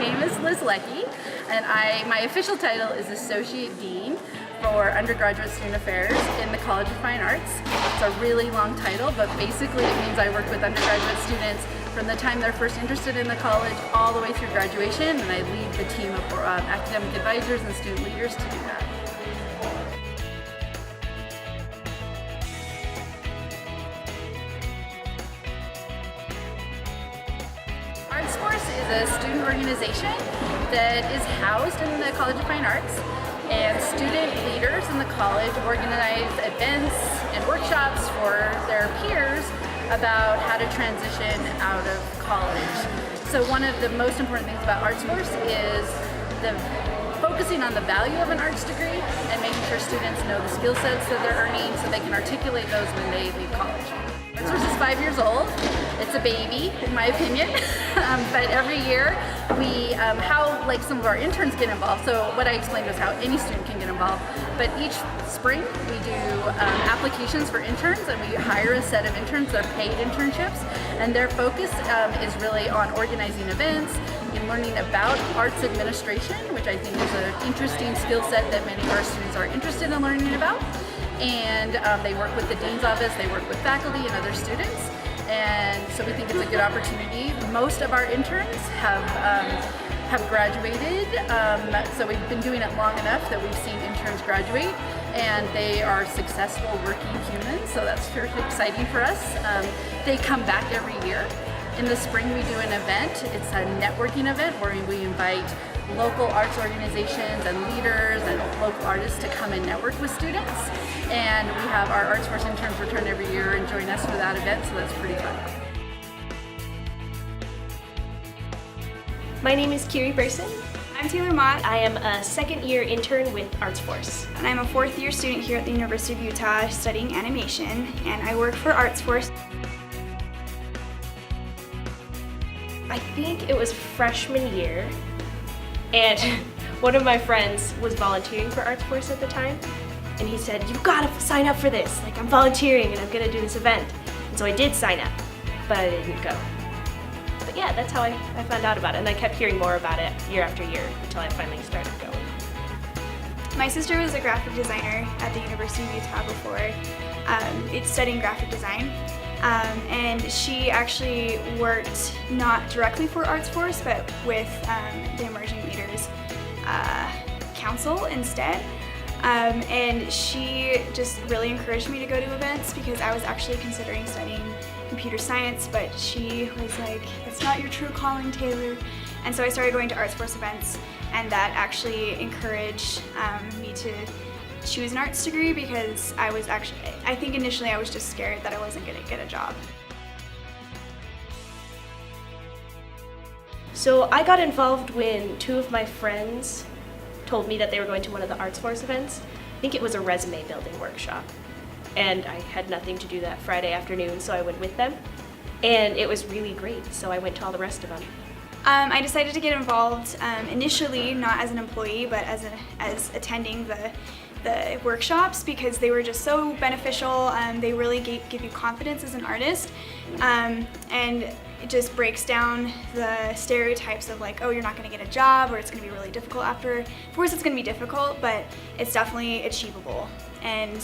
name is Lickie, and my official title is Associate Dean for Undergraduate Student Affairs in the College of Fine Arts. It's a really long title, but basically it means I work with undergraduate students from the time they're first interested in the college all the way through graduation, and I lead the team of academic advisors and student leaders to do that. ArtsForce is a student organization that is housed in the College of Fine Arts, and student leaders in the college organize events and workshops for their peers about how to transition out of college. So one of the most important things about ArtsForce is focusing on the value of an arts degree and making sure students know the skill sets that they're earning so they can articulate those when they leave college. ArtsForce is 5 years old. It's a baby, in my opinion, but every year how some of our interns get involved. So what I explained was how any student can get involved, but each spring we do applications for interns, and we hire a set of interns. They're paid internships, and their focus is really on organizing events and learning about arts administration, which I think is an interesting skill set that many of our students are interested in learning about. And they work with the dean's office, they work with faculty and other students, and so we think it's a good opportunity. Most of our interns have graduated, so we've been doing it long enough that we've seen interns graduate, and they are successful working humans, so that's very exciting for us. They come back every year. In the spring we do an event. It's a networking event where we invite local arts organizations and leaders and local artists to come and network with students. And we have our ArtsForce interns return every year and join us for that event, so that's pretty fun. My name is Kyrie Burson. I'm Taylor Mott. I am a second-year intern with ArtsForce. And I'm a fourth-year student here at the University of Utah studying animation, and I work for ArtsForce. I think it was freshman year, and one of my friends was volunteering for ArtsForce at the time, and he said, "You've got to sign up for this. I'm volunteering and I'm going to do this event." And so I did sign up, but I didn't go. But yeah, that's how I found out about it, and I kept hearing more about it year after year until I finally started going. My sister was a graphic designer at the University of Utah before. It's studying graphic design. And she actually worked not directly for ArtsForce, but with the Emerging Leaders Council instead. And she just really encouraged me to go to events because I was actually considering studying computer science, but she was like, "It's not your true calling, Taylor." And so I started going to ArtsForce events, and that actually encouraged me to choose an arts degree because I think initially I was just scared that I wasn't going to get a job. So I got involved when two of my friends told me that they were going to one of the ArtsForce events. I think it was a resume building workshop, and I had nothing to do that Friday afternoon, so I went with them, and it was really great, so I went to all the rest of them. I decided to get involved initially not as an employee, but as attending the workshops because they were just so beneficial. They really give you confidence as an artist, and it just breaks down the stereotypes of like, oh, you're not going to get a job, or it's going to be really difficult after. Of course it's going to be difficult, but it's definitely achievable. And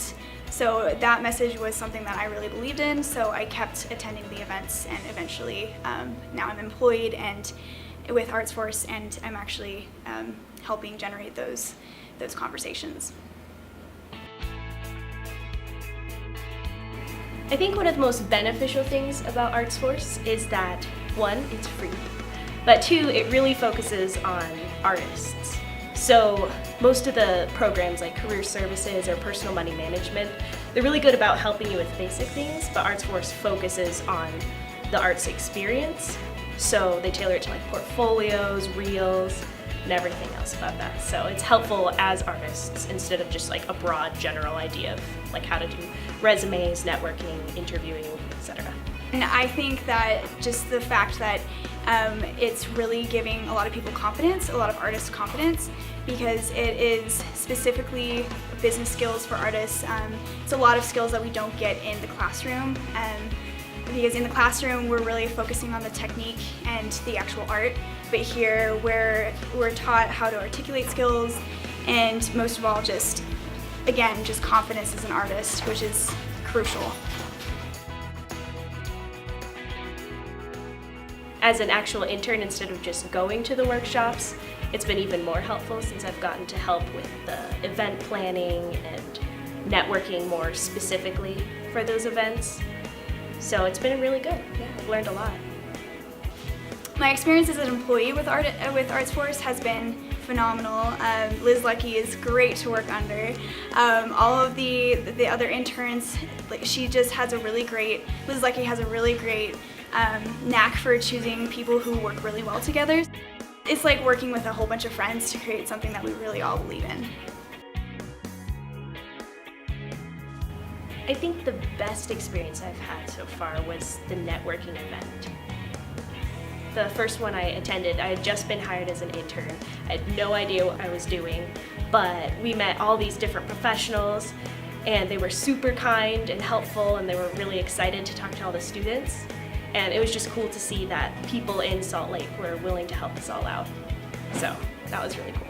so that message was something that I really believed in, so I kept attending the events, and eventually now I'm employed and with ArtsForce, and I'm actually helping generate those conversations. I think one of the most beneficial things about ArtsForce is that, one, it's free, but two, it really focuses on artists. So most of the programs like career services or personal money management, they're really good about helping you with basic things, but ArtsForce focuses on the arts experience. So they tailor it to like portfolios, reels, and everything else about that. So it's helpful as artists instead of just like a broad general idea of like how to do resumes, networking, interviewing, etc. And I think that just the fact that it's really giving a lot of people confidence, a lot of artists confidence, because it is specifically business skills for artists. It's a lot of skills that we don't get in the classroom. because in the classroom we're really focusing on the technique and the actual art, but here we're taught how to articulate skills and most of all just confidence as an artist, which is crucial. As an actual intern, instead of just going to the workshops, it's been even more helpful since I've gotten to help with the event planning and networking more specifically for those events. So it's been really good. Yeah, I've learned a lot. My experience as an employee with ArtsForce has been phenomenal. Liz Lickie is great to work under. All of the other interns, she just has a really great, Liz Lickie has a really great knack for choosing people who work really well together. It's like working with a whole bunch of friends to create something that we really all believe in. I think the best experience I've had so far was the networking event. The first one I attended, I had just been hired as an intern. I had no idea what I was doing, but we met all these different professionals and they were super kind and helpful and they were really excited to talk to all the students. And it was just cool to see that people in Salt Lake were willing to help us all out. So that was really cool.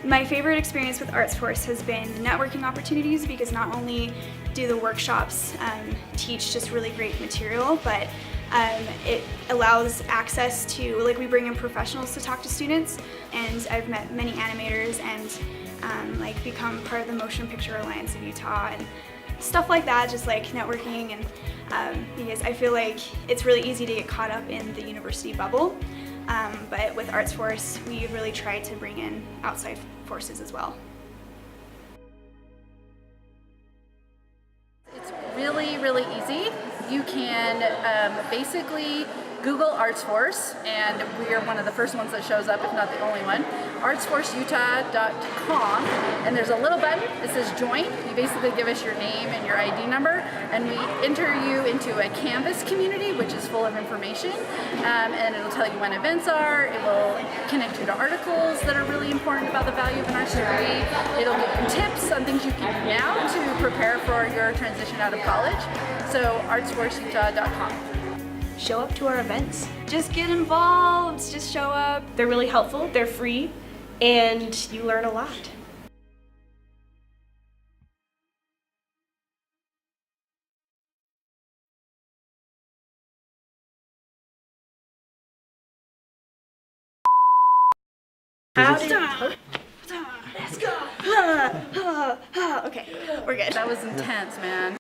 My favorite experience with ArtsForce has been the networking opportunities because not only do the workshops teach just really great material, but it allows access to, we bring in professionals to talk to students, and I've met many animators and become part of the Motion Picture Alliance of Utah and stuff like that, just networking, and because I feel like it's really easy to get caught up in the university bubble, but with ArtsForce we really try to bring in outside forces as well. It's really, really easy. You can basically Google ArtsForce, and we are one of the first ones that shows up, if not the only one. ArtsForceUtah.com, and there's a little button that says join. You basically give us your name and your ID number, and we enter you into a Canvas community, which is full of information, and it'll tell you when events are. It will connect you to articles that are really important about the value of an arts degree. It'll give you tips on things you can do now to prepare for your transition out of college. So ArtsForceUtah.com. Show up to our events. Just get involved, just show up. They're really helpful, they're free, and you learn a lot. Let's go. Okay, we're good. That was intense, man.